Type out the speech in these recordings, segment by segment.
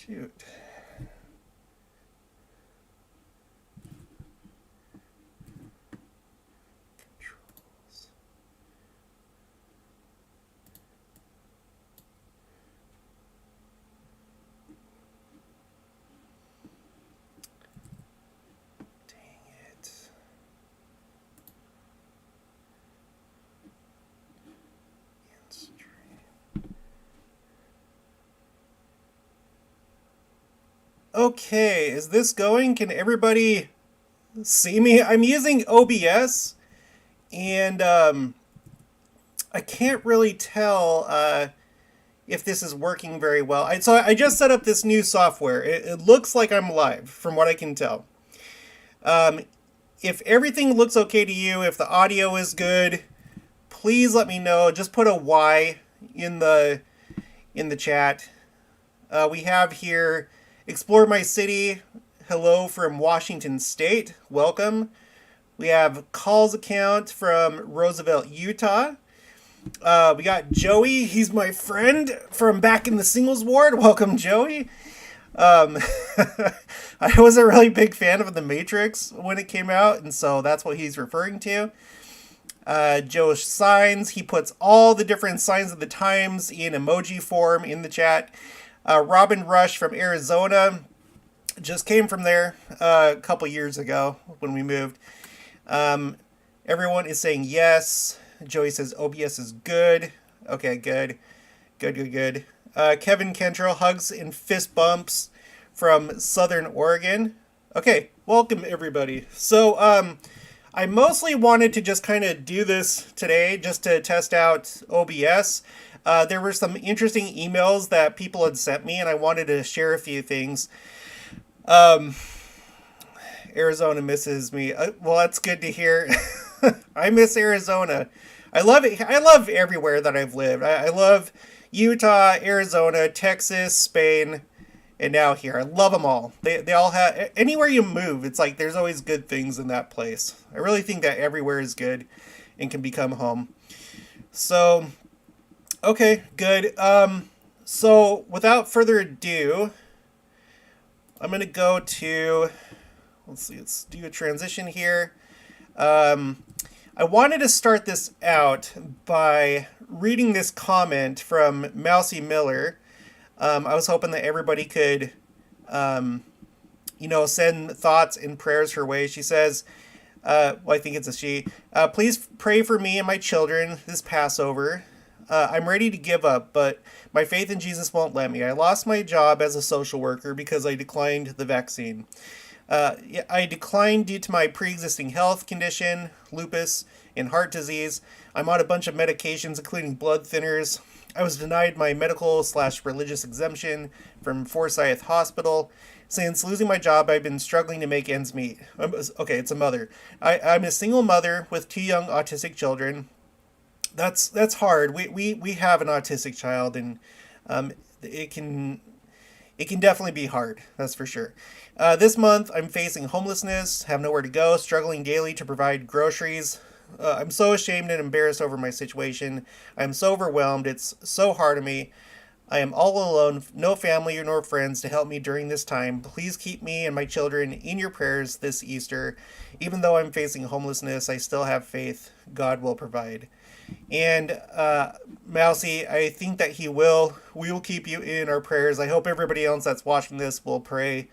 Shoot. Controls. Dang it. Okay, is this going? Can everybody see me? I'm using OBS, and I can't really tell if this is working very well. So I just set up this new software. It looks like I'm live, from what I can tell. Um, if everything looks okay to you, if the audio is good, please let me know. Just put a Y in the chat. We have here Explore My City. Hello from Washington State. Welcome. We have Call's account from Roosevelt, Utah. We got Joey. He's my friend from back in the singles ward. Welcome, Joey. I was a really big fan of The Matrix when it came out, and so that's what he's referring to. Joe Signs, he puts all the different signs of the times in emoji form in the chat. Robin Rush from Arizona just came from there a couple years ago when we moved. Everyone is saying yes. Joey says OBS is good. Okay, good. Good. Kevin Kentrell, hugs and fist bumps from Southern Oregon. Okay, welcome everybody. So, I mostly wanted to just kind of do this today just to test out OBS. There were some interesting emails that people had sent me, and I wanted to share a few things. Arizona misses me. Well, that's good to hear. I miss Arizona. I love it. I love everywhere that I've lived. I love Utah, Arizona, Texas, Spain, and now here. I love them all. They all have, anywhere you move, it's like there's always good things in that place. I really think that everywhere is good and can become home. So, okay, good. So without further ado, I'm going to go to, let's do a transition here. I wanted to start this out by reading this comment from Mousy Miller. I was hoping that everybody could, send thoughts and prayers her way. She says, I think it's a she. Please pray for me and my children this Passover. I'm ready to give up, but my faith in Jesus won't let me. I lost my job as a social worker because I declined the vaccine. I declined due to my pre-existing health condition, lupus, and heart disease. I'm on a bunch of medications, including blood thinners. I was denied my medical/religious exemption from Forsyth Hospital. Since losing my job, I've been struggling to make ends meet. Okay, it's a mother. I'm a single mother with 2 young autistic children. That's hard. We have an autistic child, and it can definitely be hard. That's for sure. This month, I'm facing homelessness, have nowhere to go, struggling daily to provide groceries. I'm so ashamed and embarrassed over my situation. I'm so overwhelmed. It's so hard on me. I am all alone, no family nor friends to help me during this time. Please keep me and my children in your prayers this Easter. Even though I'm facing homelessness, I still have faith God will provide. And Mousy, I think that he will. We will keep you in our prayers. I hope everybody else that's watching this will pray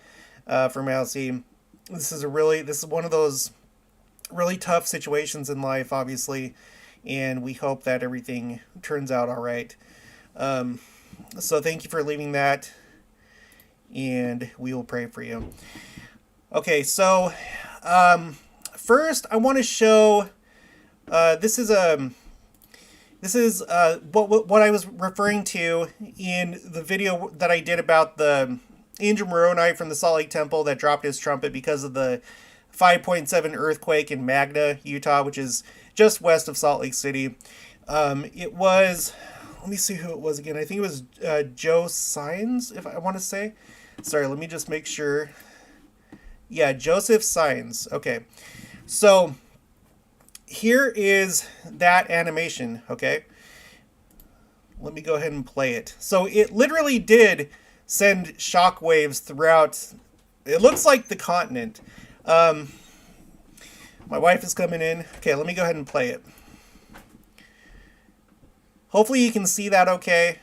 for Mousy. This is one of those really tough situations in life, obviously, and we hope that everything turns out all right. So thank you for leaving that, and we will pray for you. Okay, so first I want to show. This is what I was referring to in the video that I did about the Angel Moroni from the Salt Lake Temple that dropped his trumpet because of the 5.7 earthquake in Magna, Utah, which is just west of Salt Lake City. It was, let me see who it was again. I think it was Joe Signs, if I want to say. Sorry, let me just make sure. Yeah, Joseph Signs. Okay, so here is that animation, okay? Let me go ahead and play it. So it literally did send shockwaves throughout. It looks like the continent. My wife is coming in. Okay, let me go ahead and play it. Hopefully you can see that okay.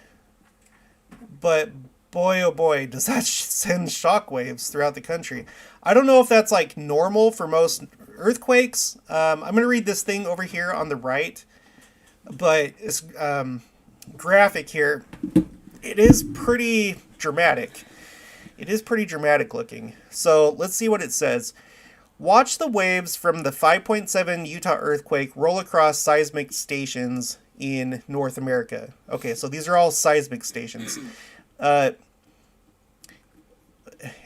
But boy, oh boy, does that send shockwaves throughout the country. I don't know if that's like normal for most earthquakes. I'm going to read this thing over here on the right. But it's graphic here. It is pretty dramatic. It is pretty dramatic looking. So let's see what it says. Watch the waves from the 5.7 Utah earthquake roll across seismic stations in North America. Okay, so these are all seismic stations. As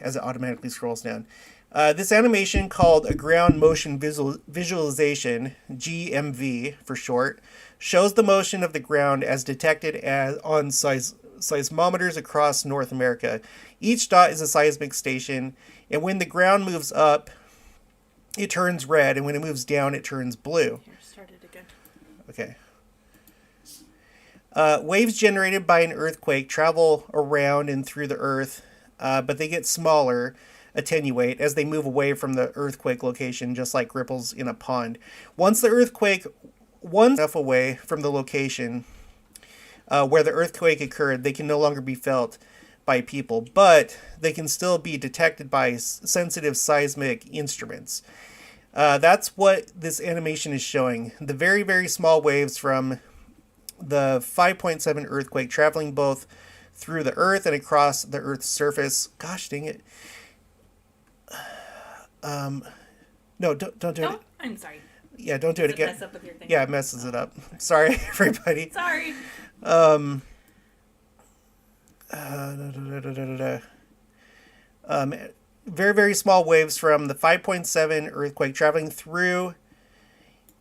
it automatically scrolls down. This animation, called a ground motion visualization, GMV for short, shows the motion of the ground as detected on seismometers across North America. Each dot is a seismic station, and when the ground moves up, it turns red, and when it moves down, it turns blue. Here, start it again. Okay. Waves generated by an earthquake travel around and through the earth, but they get smaller, attenuate, as they move away from the earthquake location, just like ripples in a pond. Once enough away from the location where the earthquake occurred, they can no longer be felt by people, but they can still be detected by sensitive seismic instruments. That's what this animation is showing. The very, very small waves from the 5.7 earthquake traveling both through the earth and across the earth's surface. Gosh dang it. No, don't do it. I'm sorry. Yeah, don't do it again. Mess up with your thing? Yeah, it messes it up. Sorry, everybody. Sorry. Very, very small waves from the 5.7 earthquake traveling through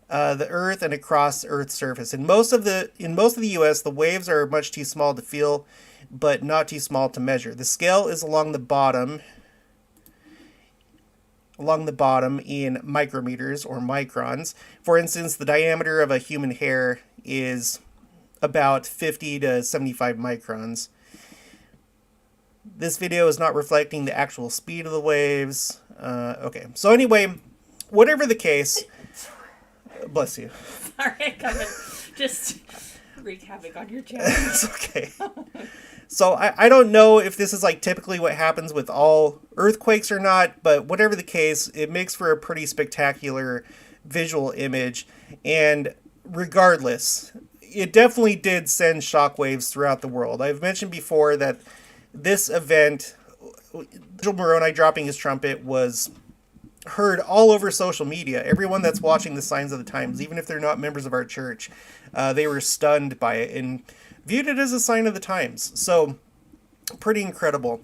the earth and across Earth's surface. In most of the U.S., the waves are much too small to feel, but not too small to measure. The scale is along the bottom in micrometers or microns. For instance, the diameter of a human hair is about 50 to 75 microns. This video is not reflecting the actual speed of the waves. Okay, so anyway, whatever the case, bless you. Sorry, I come and just wreak havoc on your channel. It's okay. So I don't know if this is like typically what happens with all earthquakes or not, but whatever the case, it makes for a pretty spectacular visual image. And regardless, it definitely did send shockwaves throughout the world. I've mentioned before that this event, Joe Moroni dropping his trumpet, was heard all over social media. Everyone that's watching the Signs of the Times, even if they're not members of our church, they were stunned by it and viewed it as a sign of the times. So, pretty incredible.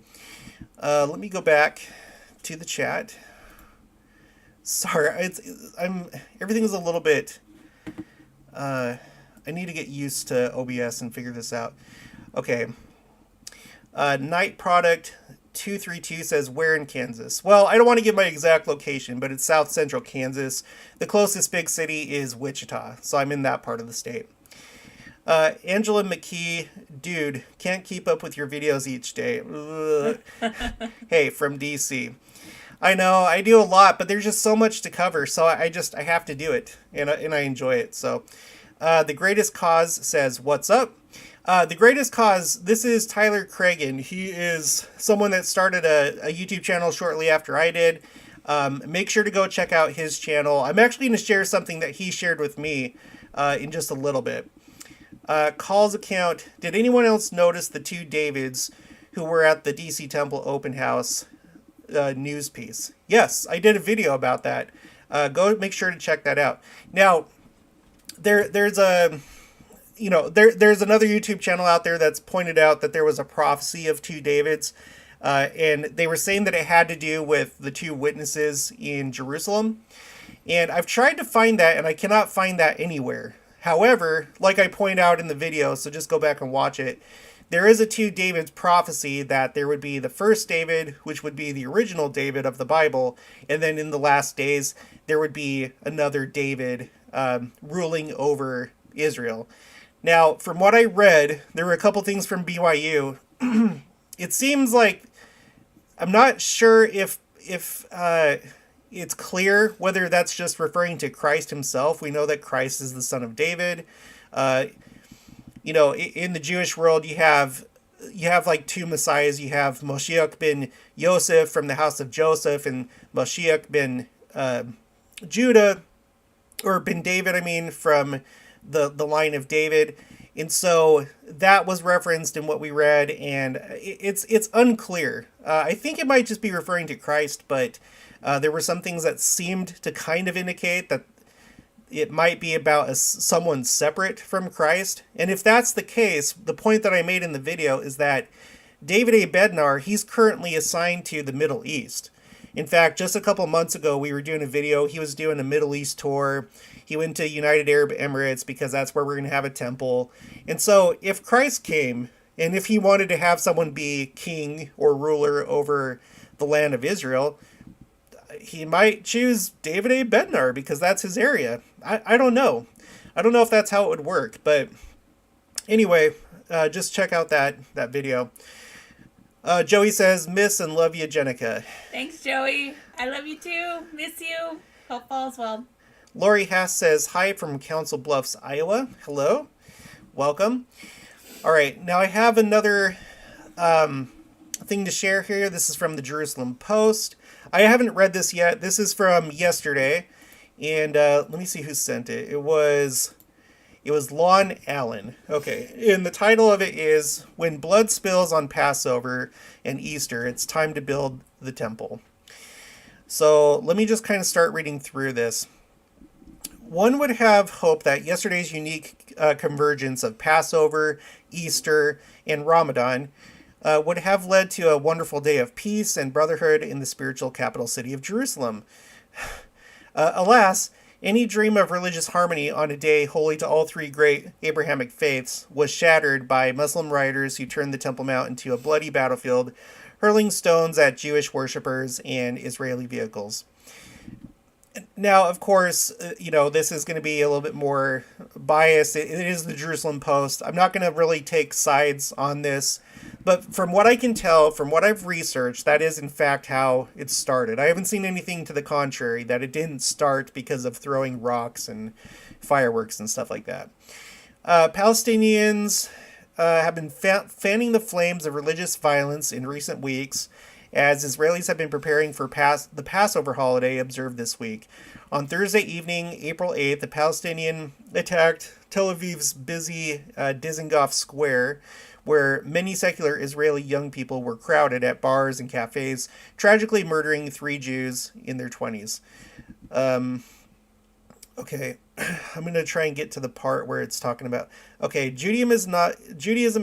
Let me go back to the chat. Sorry, everything's a little bit. I need to get used to OBS and figure this out. Okay. Night Product 232 says, where in Kansas? Well, I don't want to give my exact location, but it's south central Kansas. The closest big city is Wichita, so I'm in that part of the state. Angela McKee, dude, can't keep up with your videos each day. Hey, from DC. I know, I do a lot, but there's just so much to cover, so I have to do it, and I enjoy it. So, The Greatest Cause says, what's up? The Greatest Cause, this is Tyler Cragen. He is someone that started a YouTube channel shortly after I did. Make sure to go check out his channel. I'm actually going to share something that he shared with me in just a little bit. Call's account, did anyone else notice the two Davids who were at the DC Temple open house news piece? Yes, I did a video about that. Go make sure to check that out. Now, there's another YouTube channel out there that's pointed out that there was a prophecy of two Davids, and they were saying that it had to do with the two witnesses in Jerusalem. And I've tried to find that, and I cannot find that anywhere. However, like I point out in the video, so just go back and watch it, there is a two Davids prophecy that there would be the first David, which would be the original David of the Bible, and then in the last days, there would be another David ruling over Israel. Now, from what I read, there were a couple things from BYU, it seems like I'm not sure if it's clear whether that's just referring to Christ himself. We know that Christ is the son of David. Uh, in the Jewish world, you have like two messiahs. You have Moshiach ben Yosef from the house of Joseph, and Moshiach ben Judah, or ben David, I mean, from the line of David. And so that was referenced in what we read, and it's unclear. I think it might just be referring to Christ, but there were some things that seemed to kind of indicate that it might be about someone separate from Christ. And if that's the case, the point that I made in the video is that David A. Bednar, he's currently assigned to the Middle East. In fact, just a couple months ago, we were doing a video. He was doing a Middle East tour. He went to United Arab Emirates because that's where we're going to have a temple. And so if Christ came, and if he wanted to have someone be king or ruler over the land of Israel, he might choose David A. Bednar because that's his area. I don't know. I don't know if that's how it would work. But anyway, just check out that video. Joey says, miss and love you, Jenica. Thanks, Joey. I love you too. Miss you. Hope all's well. Lori Hass says, hi from Council Bluffs, Iowa. Hello. Welcome. All right. Now I have another thing to share here. This is from the Jerusalem Post. I haven't read this yet. This is from yesterday. And let me see who sent it. It was Lon Allen. Okay. And the title of it is, When Blood Spills on Passover and Easter, It's Time to Build the Temple. So let me just kind of start reading through this. One would have hoped that yesterday's unique convergence of Passover, Easter, and Ramadan would have led to a wonderful day of peace and brotherhood in the spiritual capital city of Jerusalem. Alas, any dream of religious harmony on a day holy to all three great Abrahamic faiths was shattered by Muslim rioters who turned the Temple Mount into a bloody battlefield, hurling stones at Jewish worshippers and Israeli vehicles. Now, of course, this is going to be a little bit more biased. It is the Jerusalem Post. I'm not going to really take sides on this. But from what I can tell, from what I've researched, that is in fact how it started. I haven't seen anything to the contrary, that it didn't start because of throwing rocks and fireworks and stuff like that. Palestinians have been fanning the flames of religious violence in recent weeks, as Israelis have been preparing for the Passover holiday observed this week. On Thursday evening, April 8th, the Palestinian attacked Tel Aviv's busy Dizengoff Square, where many secular Israeli young people were crowded at bars and cafes, tragically murdering 3 Jews in their 20s. Okay, I'm going to try and get to the part where it's talking about, okay, Judaism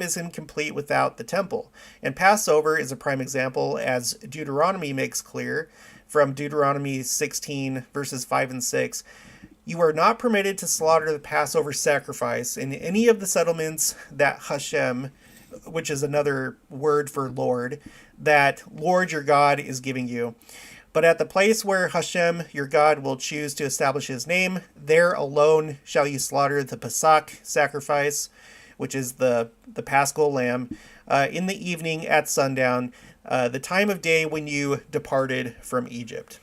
is incomplete without the temple. And Passover is a prime example, as Deuteronomy makes clear, from Deuteronomy 16, verses 5 and 6. You are not permitted to slaughter the Passover sacrifice in any of the settlements that Hashem, which is another word for Lord, that Lord your God is giving you. But at the place where Hashem, your God, will choose to establish his name, there alone shall you slaughter the Pesach sacrifice, which is the Paschal lamb, in the evening at sundown, the time of day when you departed from Egypt.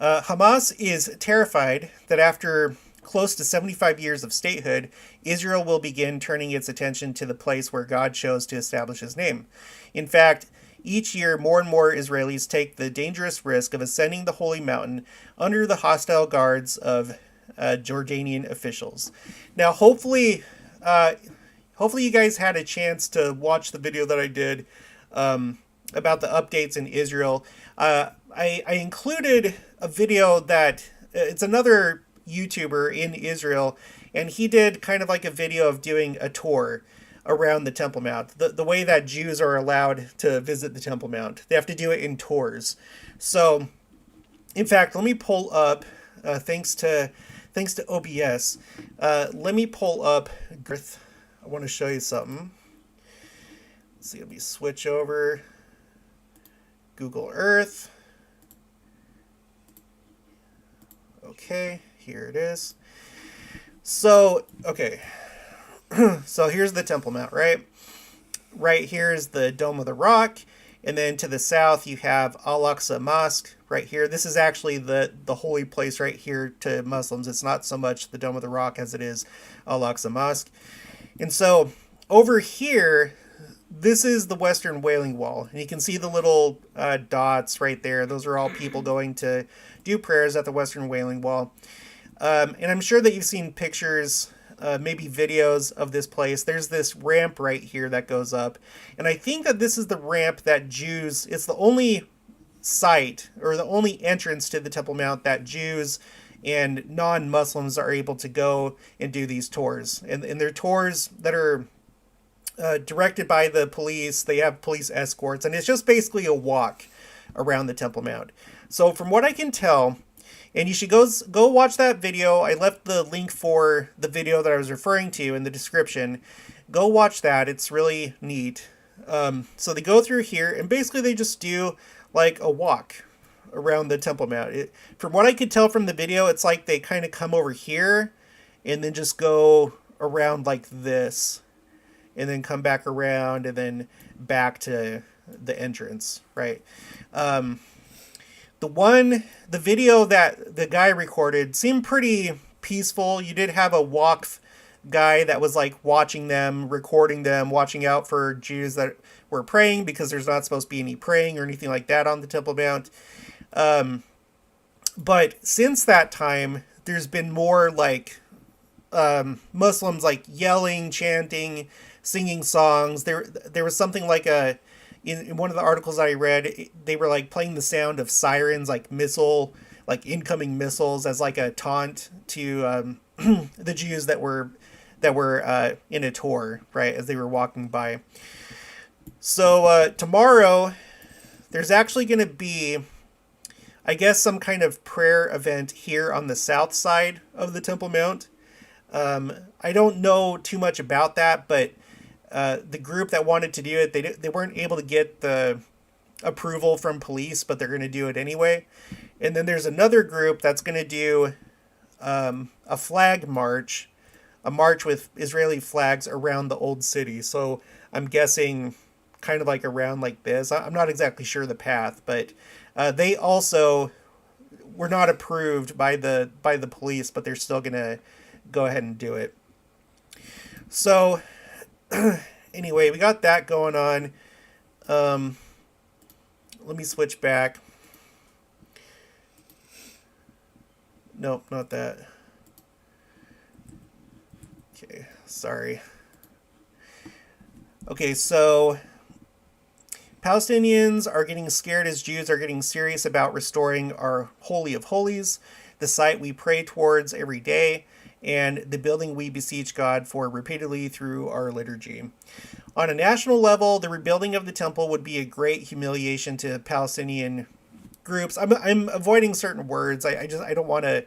Hamas is terrified that after close to 75 years of statehood, Israel will begin turning its attention to the place where God chose to establish his name. In fact, each year, more and more Israelis take the dangerous risk of ascending the holy mountain under the hostile guards of Jordanian officials. Now, hopefully you guys had a chance to watch the video that I did about the updates in Israel. I included a video that it's another YouTuber in Israel, and he did kind of like a video of doing a tour around the Temple Mount. The way that Jews are allowed to visit the Temple Mount. They have to do it in tours. So, in fact, let me pull up, thanks to OBS, let me pull up Earth. I want to show you something. Let's see, let me switch over. Google Earth. Okay, here it is. So, okay. So here's the Temple Mount, right? right here is the Dome of the Rock. And then to the south, you have Al-Aqsa Mosque right here. This is actually the holy place right here to Muslims. It's not so much the Dome of the Rock as it is Al-Aqsa Mosque. And so over here, this is the Western Wailing Wall. And you can see the little dots right there. Those are all people going to do prayers at the Western Wailing Wall. And I'm sure that you've seen pictures, maybe videos of this place. There's this ramp right here that goes up. And I think that this is the ramp that Jews, it's the only site or the only entrance to the Temple Mount that Jews and non-Muslims are able to go and do these tours. And they're tours that are directed by the police. They have police escorts, and it's just basically a walk around the Temple Mount. So from what I can tell, and you should go watch that video. I left the link for the video that I was referring to in the description. Go watch that. It's really neat. So they go through here, and basically they just do like a walk around the Temple Mount. From what I could tell from the video, it's like they kind of come over here and then just go around like this, and then come back around and then back to the entrance, right? The video that the guy recorded seemed pretty peaceful. You did have a waqf guy that was like watching them, recording them, watching out for Jews that were praying, because there's not supposed to be any praying or anything like that on the Temple Mount. But since that time, there's been more like Muslims like yelling, chanting, singing songs. There was something like in one of the articles I read, they were like playing the sound of sirens, like incoming missiles, as like a taunt to the Jews that were in a tour, right, as they were walking by. So tomorrow, there's actually going to be, I guess, some kind of prayer event here on the south side of the Temple Mount. I don't know too much about that, but the group that wanted to do it, they weren't able to get the approval from police, but they're going to do it anyway. And then there's another group that's going to do a flag march, a march with Israeli flags around the old city. So I'm guessing kind of like around like this. I'm not exactly sure the path, but they also were not approved by the police, but they're still going to go ahead and do it. So anyway, we got that going on. Let me switch back. Nope, not that. Okay, sorry. Okay, so Palestinians are getting scared as Jews are getting serious about restoring our Holy of Holies, the site we pray towards every day, and the building we beseech God for repeatedly through our liturgy. On a national level, the rebuilding of the temple would be a great humiliation to Palestinian groups. I'm avoiding certain words. I don't want to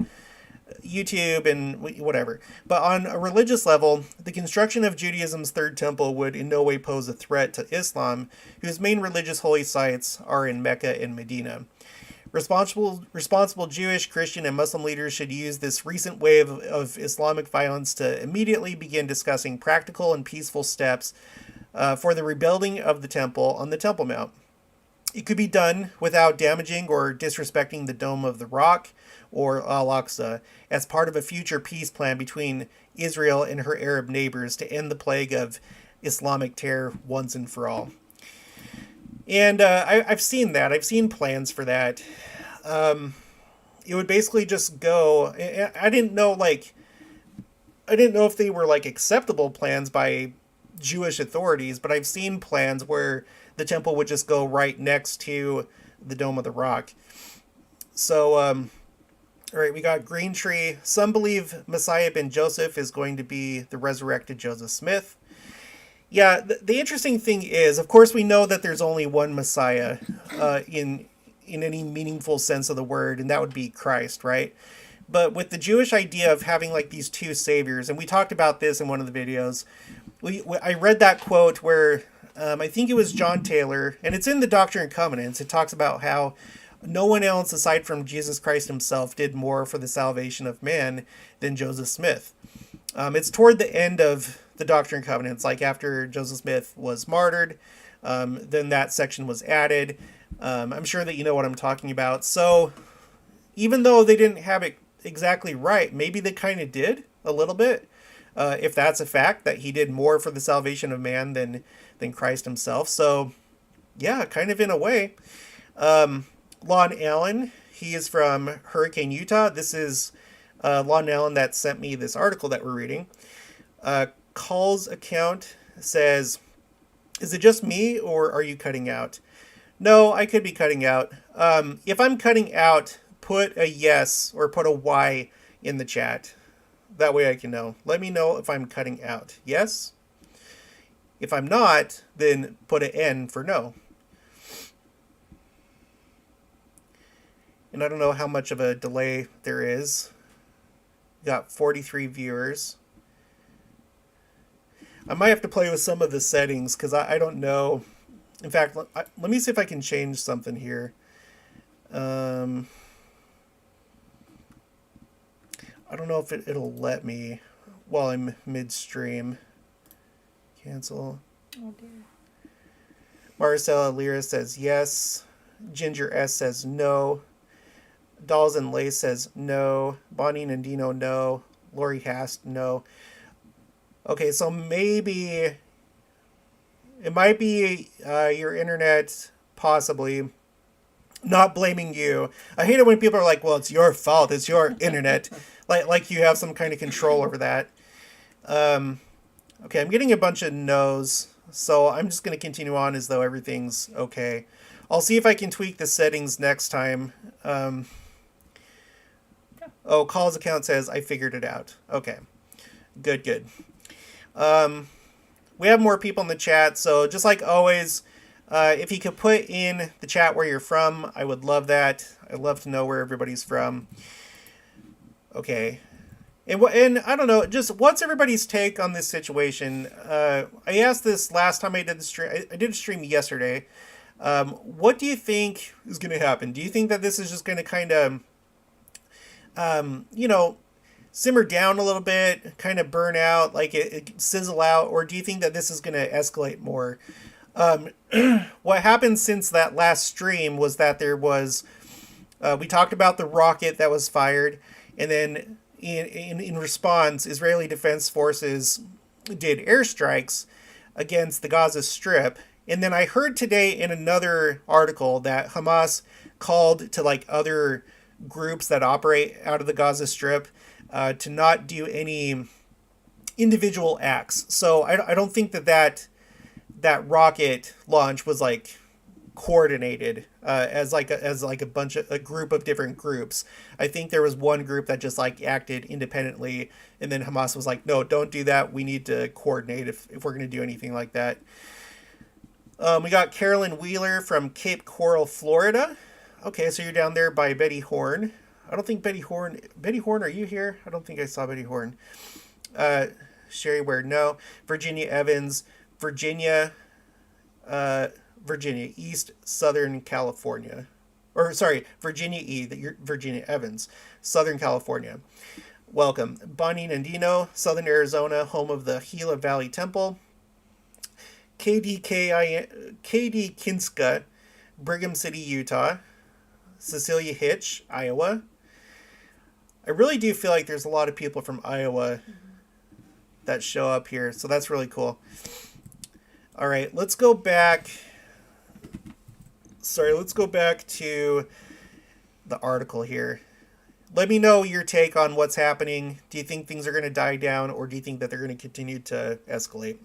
YouTube and whatever. But on a religious level, the construction of Judaism's third temple would in no way pose a threat to Islam, whose main religious holy sites are in Mecca and Medina. Responsible Jewish, Christian, and Muslim leaders should use this recent wave of Islamic violence to immediately begin discussing practical and peaceful steps for the rebuilding of the temple on the Temple Mount. It could be done without damaging or disrespecting the Dome of the Rock or Al-Aqsa, as part of a future peace plan between Israel and her Arab neighbors to end the plague of Islamic terror once and for all. And I've seen that. I've seen plans for that. It would basically just go. I didn't know if they were like acceptable plans by Jewish authorities, but I've seen plans where the temple would just go right next to the Dome of the Rock. So, all right, we got Green Tree. Some believe Messiah ben Joseph is going to be the resurrected Joseph Smith. Yeah, the interesting thing is, of course, we know that there's only one Messiah in any meaningful sense of the word, and that would be Christ, right? But with the Jewish idea of having like these two saviors, and we talked about this in one of the videos, I read that quote where I think it was John Taylor, and it's in the Doctrine and Covenants. It talks about how no one else aside from Jesus Christ himself did more for the salvation of man than Joseph Smith. It's toward the end of the Doctrine and Covenants, like after Joseph Smith was martyred. Then that section was added. I'm sure that you know what I'm talking about. So even though they didn't have it exactly right, maybe they kind of did a little bit. If that's a fact, that he did more for the salvation of man than Christ himself. So yeah, kind of in a way. Lon Allen, he is from Hurricane, Utah. This is Lon Allen that sent me this article that we're reading. Call's account says, "Is it just me, or are you cutting out?" No, I could be cutting out. If I'm cutting out, put a yes or put a Y in the chat. That way I can know. Let me know if I'm cutting out. Yes? If I'm not, then put an N for no. And I don't know how much of a delay there is. Got 43 viewers. I might have to play with some of the settings because I don't know. In fact, let me see if I can change something here. I don't know if it'll let me while I'm midstream. Cancel. Oh dear. Marcella Lira says yes. Ginger S says no. Dolls and Lace says no. Bonnie Nandino, no. Lori Hast, no. Okay, so maybe it might be your internet, possibly. Not blaming you. I hate it when people are like, well, it's your fault. It's your internet. like you have some kind of control over that. Okay, I'm getting a bunch of no's. So I'm just going to continue on as though everything's okay. I'll see if I can tweak the settings next time. Oh, Call's account says I figured it out. Okay. Good. We have more people in the chat, so just like always, if you could put in the chat where you're from, I would love that. I'd love to know where everybody's from. Okay. And I don't know, just what's everybody's take on this situation? I asked this last time I did the stream. I did a stream yesterday. What do you think is going to happen? Do you think that this is just going to kind of simmer down a little bit, kind of burn out, like it sizzle out, or do you think that this is going to escalate more? What happened since that last stream was that there was, we talked about the rocket that was fired, and then in response, Israeli Defense Forces did airstrikes against the Gaza Strip. And then I heard today in another article that Hamas called to like other groups that operate out of the Gaza Strip to not do any individual acts. So I don't think that rocket launch was like coordinated as a group of different groups. I think there was one group that just like acted independently, and then Hamas was like, no, don't do that. We need to coordinate if we're going to do anything like that. We got Carolyn Wheeler from Cape Coral, Florida. Okay, so you're down there by Betty Horn. I don't think Betty Horn, are you here? I don't think I saw Betty Horn. Sherry Ware, no. Virginia Evans, Virginia, East, Southern California. Or, sorry, Virginia E, Virginia Evans, Southern California. Welcome. Bonnie Nandino, Southern Arizona, home of the Gila Valley Temple. KD Kinska, Brigham City, Utah. Cecilia Hitch, Iowa. I really do feel like there's a lot of people from Iowa that show up here, so that's really cool. All right, let's go back. Let's go back to the article here. Let me know your take on what's happening. Do you think things are going to die down, or do you think that they're going to continue to escalate?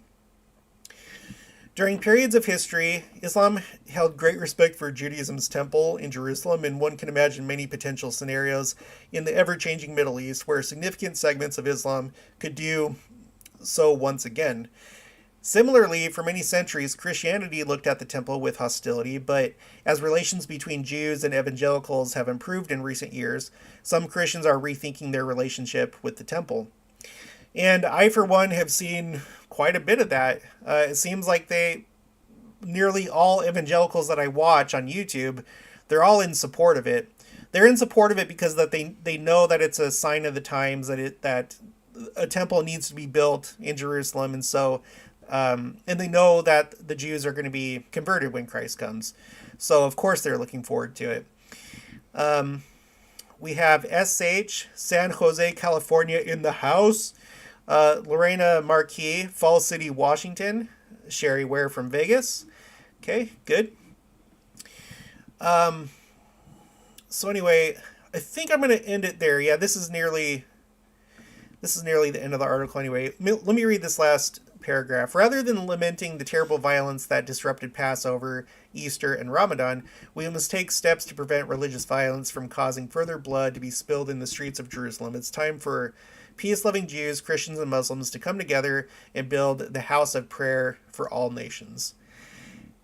During periods of history, Islam held great respect for Judaism's temple in Jerusalem, and one can imagine many potential scenarios in the ever-changing Middle East where significant segments of Islam could do so once again. Similarly, for many centuries, Christianity looked at the temple with hostility, but as relations between Jews and evangelicals have improved in recent years, some Christians are rethinking their relationship with the temple. And I, for one, have seen quite a bit of that. It seems like nearly all evangelicals that I watch on YouTube, they're all in support of it. They're in support of it because that they know that it's a sign of the times, that a temple needs to be built in Jerusalem, and so and they know that the Jews are going to be converted when Christ comes. So of course they're looking forward to it. We have SH, San Jose, California in the house. Lorena Marquis, Falls City, Washington. Sherry Ware from Vegas. Okay, good. So anyway, I think I'm going to end it there. Yeah, this is nearly the end of the article anyway. Let me read this last paragraph. Rather than lamenting the terrible violence that disrupted Passover, Easter, and Ramadan, we must take steps to prevent religious violence from causing further blood to be spilled in the streets of Jerusalem. It's time for peace-loving Jews, Christians, and Muslims to come together and build the house of prayer for all nations.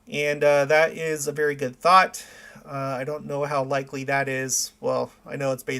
And that is a very good thought. I don't know how likely that is. Well, I know it's basically